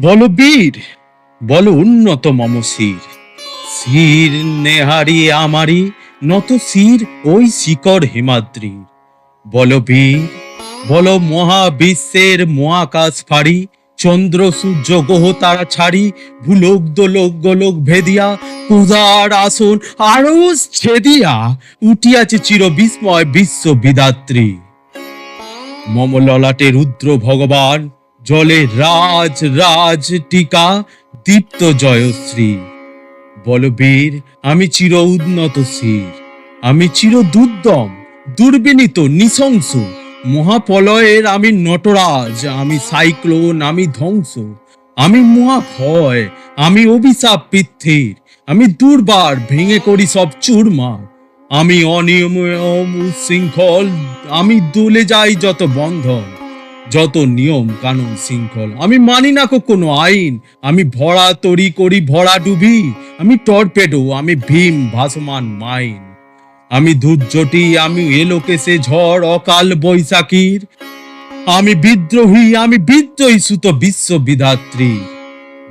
বলো বীর, বলো উন্নত মম শির। শির নেহারি আমারি, নত শির ওই শিকড় হিমাদ্রির। বলো বীর, বলো মহাবিশ্বের মহাকাশ ফাড়ি, চন্দ্র সূর্য গ্রহ তারা ছাড়ি, ভুলোক দোলক গোলক ভেদিয়া, পূজার আসন আরস ছেদিয়া, উঠিয়াছে চির বিস্ময় বিশ্ব বিধাত্রী। মম ললাটে রুদ্র ভগবান, জলে রাজ রাজ টিকা, দীপ্ত জয়শ্রী। বলবীর, আমি চির উন্নত শির, আমি চির দুর্দম দুর্বিনীত নৃশংস, মহাপলয়ের আমি নটরাজ, আমি সাইক্লোন, আমি ধ্বংস, আমি মহাভয়, আমি অভিশাপ পৃথ্বীর, আমি দুর্বার ভেঙে করি সব চুরমার, আমি অনিয়ম উচ্ছৃঙ্খল, আমি দলে যাই যত বন্ধন, যত নিয়ম কানুন শৃঙ্খল, আমি মানি না কোনো আইন, আমি ভরা তরি করি ভরা ডুবি, আমি টর্পেডো, আমি ভীম ভাসমান মাইন, আমি ধূর্যটি, আমি এলোকেশে ঝড় অকাল বৈশাখীর, আমি বিদ্রোহী, আমি বিদ্রোহী সুত বিশ্ব বিধাত্রী।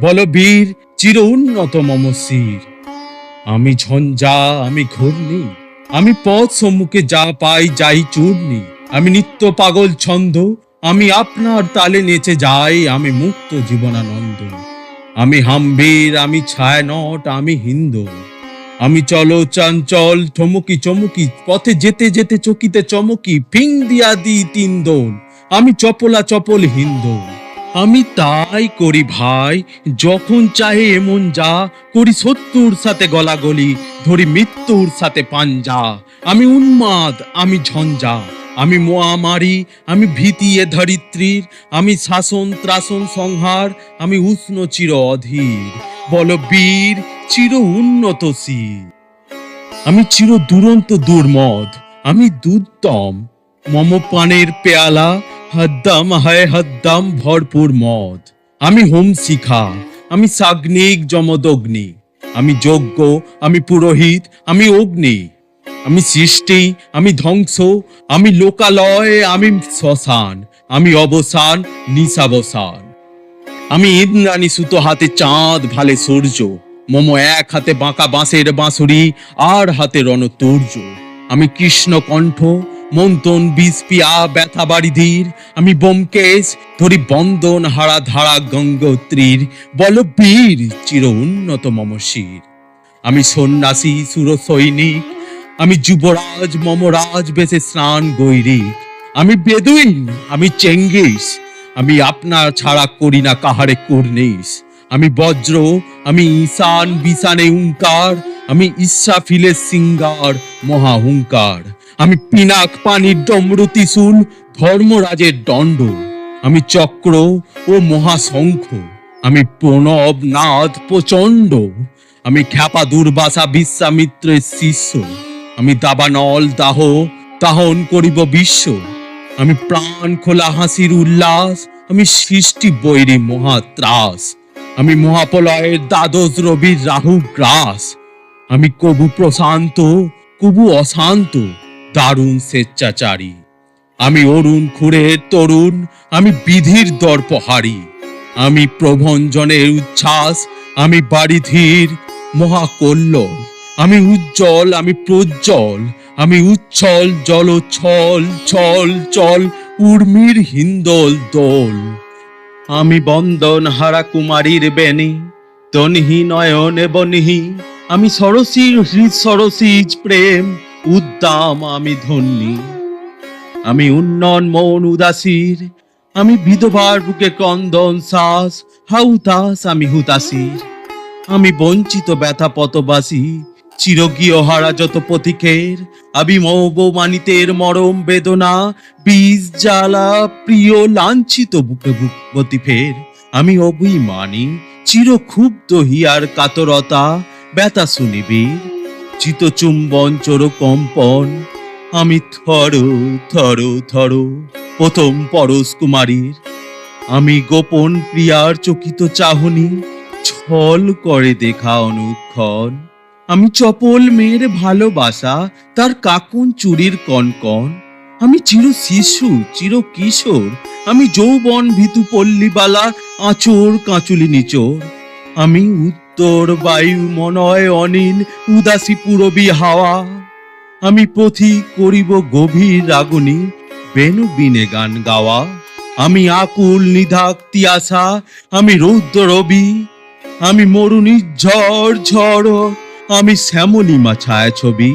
বল বীর, চির উন্নত মম শির। আমি ঝঞ্ঝা, আমি ঘূর্ণি, আমি পথ সম্মুখে যা পাই যাই চূর্ণি, আমি নিত্য পাগল ছন্দ, আমি আপনার তালে নেচে যাই, আমি মুক্ত জীবনানন্দ, আমি হাম্বীর, আমি ছায়ানট, আমি হিন্দু, আমি চলো চঞ্চল ঠমকি চমকি, পথে যেতে যেতে চকিতে চমকি, ফিং দিয়া দি তিন দোল, আমি চপলা চপল হিন্দু। আমি তাই করি ভাই, যখন চাহে এমন যা করি, শত্রুর সাথে গলাগলি ধরি মৃত্যুর সাথে পাঞ্জা, আমি উন্মাদ, আমি ঝঞ্ঝা, আমি মহামারী, আমি ভীতি এ ধরিত্রীর, আমি শাসন ত্রাসন সংহার, আমি উষ্ণ চির অধীর। বল বীর, চির উন্নত শির। আমি চির দুরন্ত দুর্মদ, আমি দুর্দম, মম পানের পেয়ালা হদ্দাম হায় হদ্দাম ভরপুর মদ, আমি হোম শিখা, আমি সাগ্নিক যমদগ্নি, আমি যজ্ঞ, আমি পুরোহিত, আমি অগ্নি, আমি সৃষ্টি, আমি ধ্বংস, আমি লোকালয়, আমি শ্মশান, আমি অবসান নিশাবসান, আমি ইন্দ্রাণী সুতো হাতে চাঁদ ভালে সূর্য, মম এক হাতে বাঁকা বাঁশের বাঁশুরি, আর হাতে রণতুর্য, আমি কৃষ্ণ কণ্ঠ, মন্তন বিষ পিয়া ব্যথা বাড়ি ধীর, আমি ব্যোমকেশ ধরি বন্দন হারা ধারা গঙ্গোত্রীর। বল বীর, চির উন্নত মম শির। আমি সন্ন্যাসী সুর সৈনিক, আমি যুবরাজ মম রাজ বেশে স্নান গৈরিক, আমি বেদুইন, আমি চেঙ্গিস, আমি আপনার ছাড়া করি না কাহারে কুর্নিশ, আমি বজ্র, আমি ঈশান বিশানে উঙ্কার, আমি ইস্রাফিলের সিঙ্গার মহা হুঙ্কার, আমি পিনাক পানির ডমরু ত্রিশূল ধর্মরাজের দণ্ড, আমি চক্র ও মহাশঙ্খ, আমি প্রণব নাদ প্রচণ্ড, আমি খ্যাপা দুর্বাসা বিশ্বামিত্রের শিষ্য, আমি দাবানল দাহ দাহন করিব বিশ্ব, আমি প্রাণ খোলা হাসির উল্লাস, আমি সৃষ্টি বৈরী মহাত্রাস, আমি মহাপলয়ের দ্বাদশ রবির রাহু গ্রাস, আমি কবু প্রশান্ত কবু অশান্ত দারুণ স্বেচ্ছাচারী, আমি অরুণ খুঁড়ের তরুণ, আমি বিধির দর্পহারী, আমি প্রভঞ্জনের উচ্ছ্বাস, আমি বাড়িধীর মহাকল্লোল, আমি উজ্জ্বল, আমি প্রজ্জ্বল, আমি উচ্ছল জল ছল ছল চল উর্মির হিন্দোল দোল, আমি বন্দন হারা কুমারীর বেণী তনহি নয়নে বনহি, আমি সরসীর হৃদ সরসীজ প্রেম উদ্দাম আমি ধন্যী, আমি উন্নন মন উদাসীর, আমি বিধবার বুকে ক্রন্দন শ্বাস হাউতাস আমি হুতাসীর, আমি বঞ্চিত ব্যথা পতবাসী চিরগীয় হারা যত পথিকের, আমি মৌবমানিতের মরম বেদনা বীজ জ্বালা প্রিয় লাঞ্ছিত বুকে বুকবতী ফের, আমি অভিমানী চির ক্ষুব্ধ হিয়ার কাতরতা ব্যথা শুনিবীর, চিতচুম্বন চোর কম্পন, আমি থর থর থর প্রথম পরশ কুমারীর, আমি গোপন প্রিয়ার চকিত চাহনি ছল করে দেখা অনুক্ষণ, আমি চপল মেয়ের ভালোবাসা তার কাকুন চুরির কনকন, আমি চির শিশু, চির কিশোর, আমি যৌবন ভীতু পল্লীবালা, আঁচড় কাঁচুলি নিচোর। আমি উত্তর বায়ু মনয় অনিল, উদাসী পুরবী হাওয়া। আমি পথিক করিব গভীর রাগনি, বেনু বিনে গান গাওয়া। আমি আকুল নিধাক তিয়াসা, আমি রৌদ্র রবি, আমি মরুনি ঝড় ঝড়, আমি শ্যামলিমা ছায়াছবি।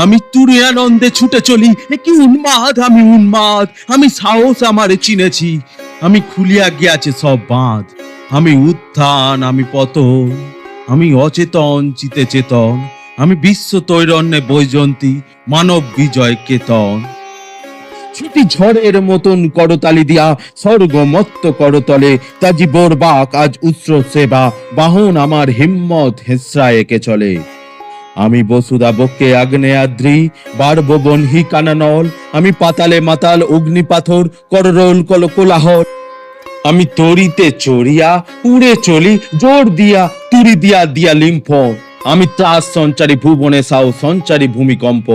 আমি তুরে আনন্দে ছুটে চলি, এ কি উন্মাদ, আমি উন্মাদ, আমি সাহস আমারে চিনেছি, আমি খুলিয়া গিয়াছে সব বাঁধ। আমি উত্থান, আমি পতন, আমি অচেতন চিতে চেতন, আমি বিশ্ব তৈরণ্যে বৈজন্তী, মানব বিজয় কেতন। ছুটি ঝড়ের মতন করতালি দিয়া স্বর্গমত্ত করতলে, তাজি বোরবাক আজ উৎস সেবা, বাহন আমার হিম্মত হেসরা একে চলে। আমি বসুদা বক্ষে আগ্নেয়াদ্রি, বারবন হি কানানল, আমি পাতালে মাতাল অগ্নি পাথর, কররোল কল কোলাহল। আমি তরিতে চড়িয়া উড়ে চলি, জোর দিয়া তুরি দিয়া দিয়া লিম্ফ, আমি ত্রাস সঞ্চারী ভুবনে সাও সঞ্চারী ভূমিকম্প।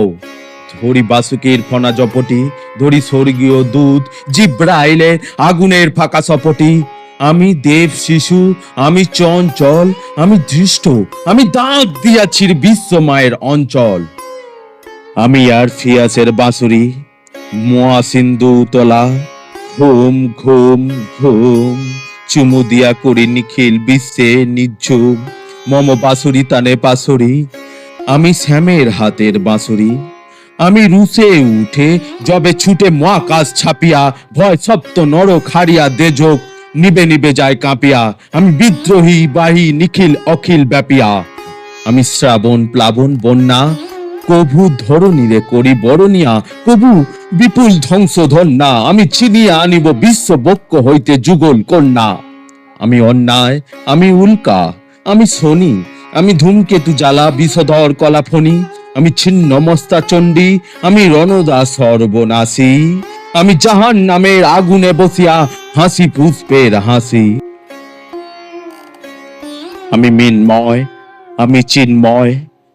ধরি বাসুকির ফনা জপটি, ধরি স্বর্গীয় দূত জিব্রাইলে আগুনের ফাঁকা সপটি। আমি দেব শিশু, আমি চঞ্চল, আমি ধৃষ্ট, আমি দাঁত দিয়াছির বিশ্ব মায়ের অঞ্চল। আমি আর ফিয়াসের বাঁশুরি, মোয়া সিন্ধু তলা, ঘুম ঘুম ঘুম, চুমু দিয়া করি নিখিল বিশ্বে নিঝুম, মম বাঁশুরি তানে পাশুরি। আমি শ্যামের হাতের বাঁশুরি, আমি রুসে উঠে যবে ছুটে মহাকাশ ছাপিয়া, ভয় সপ্ত নরক হারিয়া দেজক নিবে নিবে যায় কাঁপিয়া। আমি বিদ্রোহী বাহী নিখিল অখিল ব্যাপিয়া। আমি শ্রাবণ প্লাবন বন্যা, কভু ধরণীরে করি বরণিয়া, কভু বিপুল ধ্বংস ধন্যা। আমি ছিনিয়া আনিব বিশ্ব বক্ষ হইতে যুগল কন্যা। আমি অন্যায়, আমি উল্কা, আমি শনি, আমি ধূমকেতু জ্বালা বিষধর কলাফনি। আমি ছিন্ন মস্তা চণ্ডী, আমি রণদা সর্বনাশী, আমি জাহান নামের আগুনে বসিয়া হাসি পুষ্পের হাসি। আমি মিন্ময়, আমি চিন্ময়,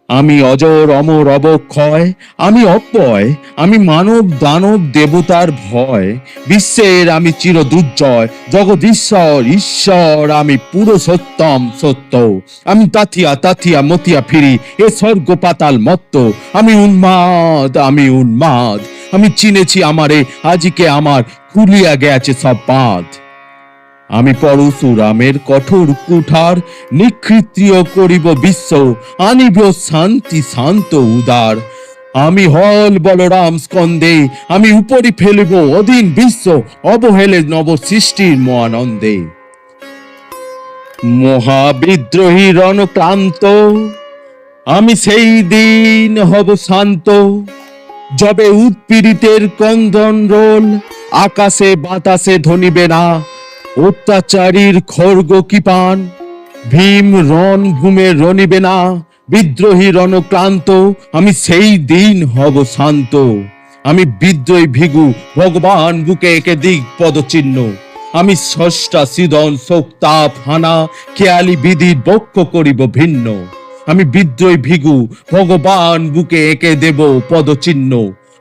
আমি অজর অমর অবক্ষয়, আমি অব্যয়, আমি মানব দানব দেবতার ভয়। বিশ্বের আমি চির দুর্জয়, জগদীশ্বর ঈশ্বর, আমি পুরুষোত্তম সত্য। আমি তাথিয়া তাথিয়া মতিয়া ফিরি, এ স্বর্গ পাতাল মত্ত। আমি উন্মাদ, আমি উন্মাদ, আমি চিনেছি আমারে, আজকে আমার খুলিয়া গেছে সব বাঁধ। আমি পরশুরামের কঠোর কুঠার, নিক্ষৃত্রিয় করিব বিশ্ব, আনিব শান্তি শান্ত উদার। আমি হল বলরাম স্কন্দে, আমি উপরি ফেলিব অধীন বিশ্ব, অবহেলে নব সৃষ্টির মহানন্দে। মহাবিদ্রোহী রণক্লান্ত, আমি সেই দিন হব শান্ত, যবে উৎপীড়িতের ক্রন্দন রোল আকাশে বাতাসে ধ্বনিবে না। অত্যাচারীর খড়গ কৃপান, ভীম রণভূমে রণিবে না। বিদ্রোহী রণক্লান্ত, আমি সেই দিন হব শান্ত। আমি বিদ্রোহী ভিগু, ভগবান বুকে একে দিক পদচিহ্ন। আমি স্রষ্টা সিদন শোক তাপ হানা, খেয়ালি বিধির বক্ষ করিব ভিন্ন। আমি বিদ্রোহী ভিগু, ভগবান বুকে একে দেব পদচিহ্ন।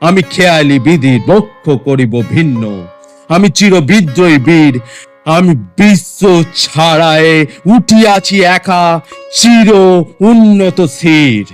আমি খেয়ালি বিধির বক্ষ করিব ভিন্ন। আমি চির বিদ্রোহী বীর, আমি বিশ্ব ছাড়ায় উঠিয়াছি একা, চির উন্নত শির।